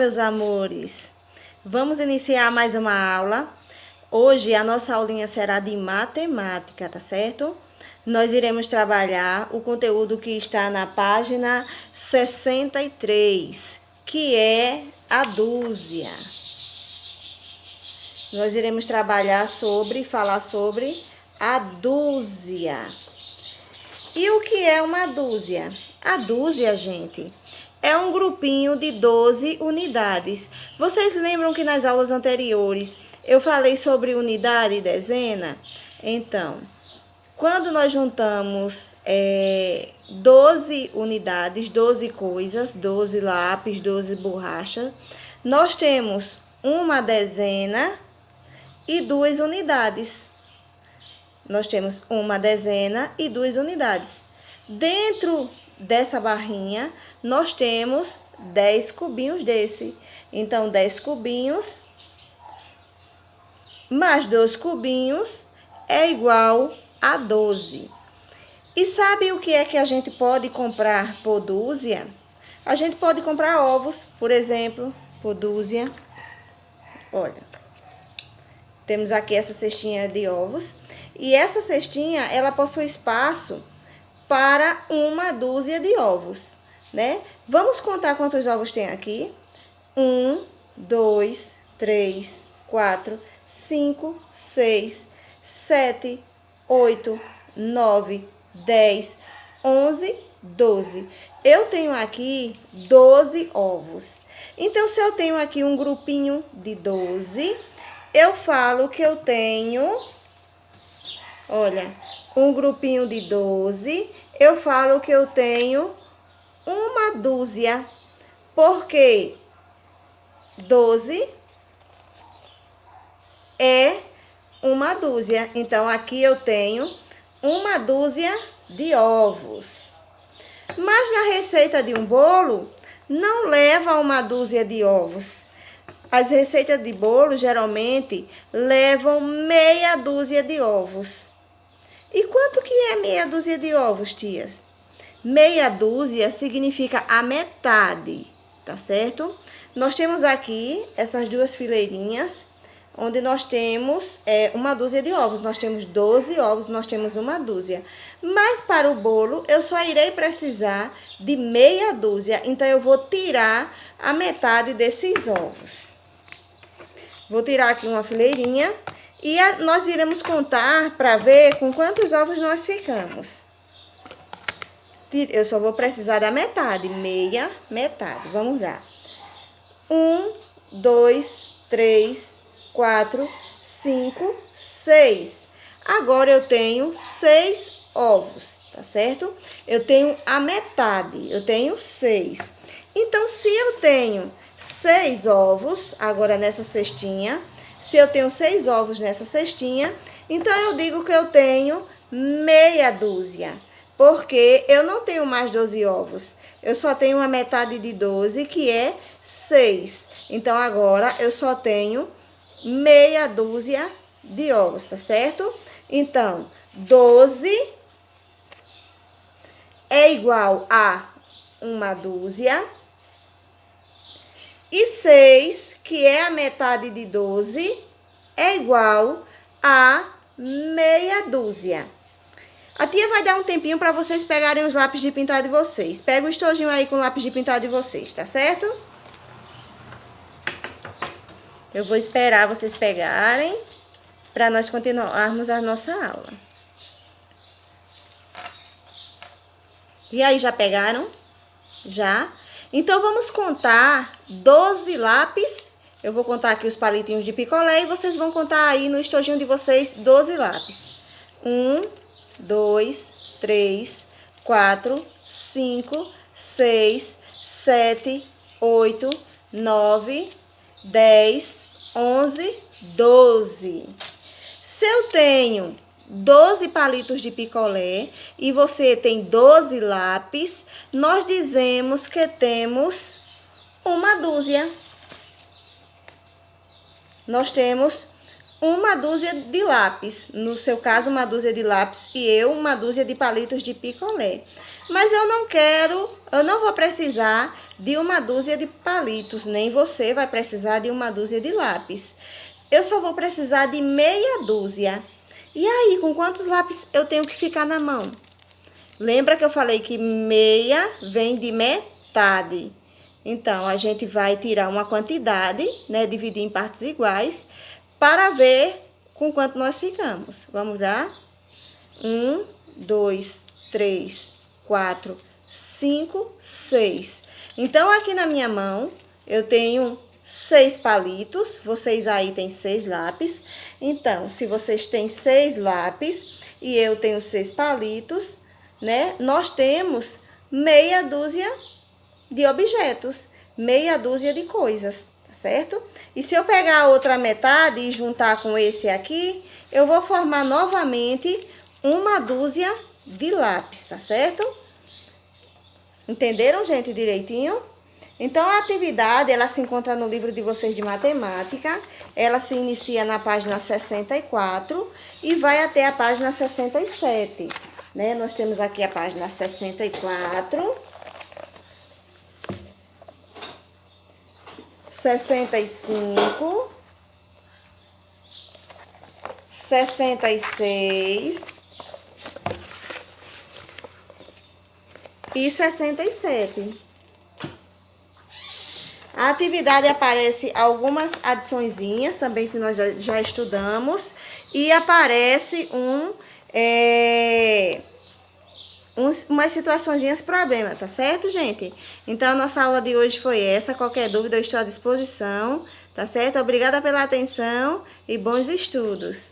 meus amores! Vamos iniciar mais uma aula. Hoje a nossa aulinha será de matemática, tá certo? Nós iremos trabalhar o conteúdo que está na página 63, que é a dúzia. Nós iremos falar sobre a dúzia. E o que é uma dúzia? A dúzia, gente, é um grupinho de 12 unidades. Vocês lembram que nas aulas anteriores eu falei sobre unidade e dezena? Então, quando nós juntamos 12 unidades, 12 coisas, 12 lápis, 12 borrachas, nós temos uma dezena e 2 unidades. Nós temos uma dezena e 2 unidades. Dentro dessa barrinha, nós temos 10 cubinhos desse. Então, 10 cubinhos mais 2 cubinhos é igual a 12. E sabe o que é que a gente pode comprar por dúzia? A gente pode comprar ovos, por exemplo, por dúzia. Olha, temos aqui essa cestinha de ovos. E essa cestinha, ela possui espaço para uma dúzia de ovos, né? Vamos contar quantos ovos tem aqui? 1, 2, 3, 4, 5, 6, 7, 8, 9, 10, 11, 12. Eu tenho aqui 12 ovos. Então, se eu tenho aqui um grupinho de 12, eu falo que eu tenho... Olha, um grupinho de 12, eu falo que eu tenho uma dúzia. Porque 12 é uma dúzia. Então, aqui eu tenho uma dúzia de ovos. Mas na receita de um bolo, não leva uma dúzia de ovos. As receitas de bolo, geralmente, levam meia dúzia de ovos. E quanto que é meia dúzia de ovos, tias? Meia dúzia significa a metade, tá certo? Nós temos aqui essas duas fileirinhas, onde nós temos uma dúzia de ovos. Nós temos 12 ovos, nós temos uma dúzia. Mas para o bolo, eu só irei precisar de meia dúzia. Então, eu vou tirar a metade desses ovos. Vou tirar aqui uma fileirinha. E nós iremos contar para ver com quantos ovos nós ficamos. Eu só vou precisar da metade, meia metade. Vamos lá. 1, 2, 3, 4, 5, 6. Agora eu tenho 6 ovos, tá certo? Eu tenho a metade, eu tenho 6. Então, se eu tenho 6 ovos, agora nessa cestinha... Se eu tenho 6 ovos nessa cestinha, então eu digo que eu tenho meia dúzia. Porque eu não tenho mais 12 ovos. Eu só tenho uma metade de 12, que é 6. Então, agora eu só tenho meia dúzia de ovos, tá certo? Então, 12 é igual a uma dúzia. E 6, que é a metade de 12, é igual a meia dúzia. A tia vai dar um tempinho para vocês pegarem os lápis de pintar de vocês. Pega o estojinho aí com o lápis de pintar de vocês, tá certo? Eu vou esperar vocês pegarem para nós continuarmos a nossa aula. E aí, já pegaram? Já? Então, vamos contar 12 lápis. Eu vou contar aqui os palitinhos de picolé e vocês vão contar aí no estojinho de vocês 12 lápis. 1, 2, 3, 4, 5, 6, 7, 8, 9, 10, 11, 12. Se eu tenho 12 palitos de picolé e você tem 12 lápis, nós dizemos que temos uma dúzia. Nós temos uma dúzia de lápis. No seu caso, uma dúzia de lápis e eu uma dúzia de palitos de picolé. Mas eu não vou precisar de uma dúzia de palitos, nem você vai precisar de uma dúzia de lápis. Eu só vou precisar de meia dúzia. E aí, com quantos lápis eu tenho que ficar na mão? Lembra que eu falei que meia vem de metade. Então, a gente vai tirar uma quantidade, né? Dividir em partes iguais, para ver com quanto nós ficamos. Vamos lá? 1, 2, 3, 4, 5, 6. Então, aqui na minha mão, eu tenho 6 palitos. Vocês aí têm 6 lápis. Então, se vocês têm 6 lápis e eu tenho 6 palitos, né? Nós temos meia dúzia de objetos, meia dúzia de coisas, tá certo? E se eu pegar a outra metade e juntar com esse aqui, eu vou formar novamente uma dúzia de lápis, tá certo? Entenderam, gente, direitinho? Então, a atividade, ela se encontra no livro de vocês de matemática. Ela se inicia na página 64 e vai até a página 67, né? Nós temos aqui a página 64, 65, 66 e 67. A atividade aparece algumas adiçõezinhas também que nós já estudamos e aparece umas situaçõezinhas problema, tá certo, gente? Então, a nossa aula de hoje foi essa. Qualquer dúvida, eu estou à disposição, tá certo? Obrigada pela atenção e bons estudos.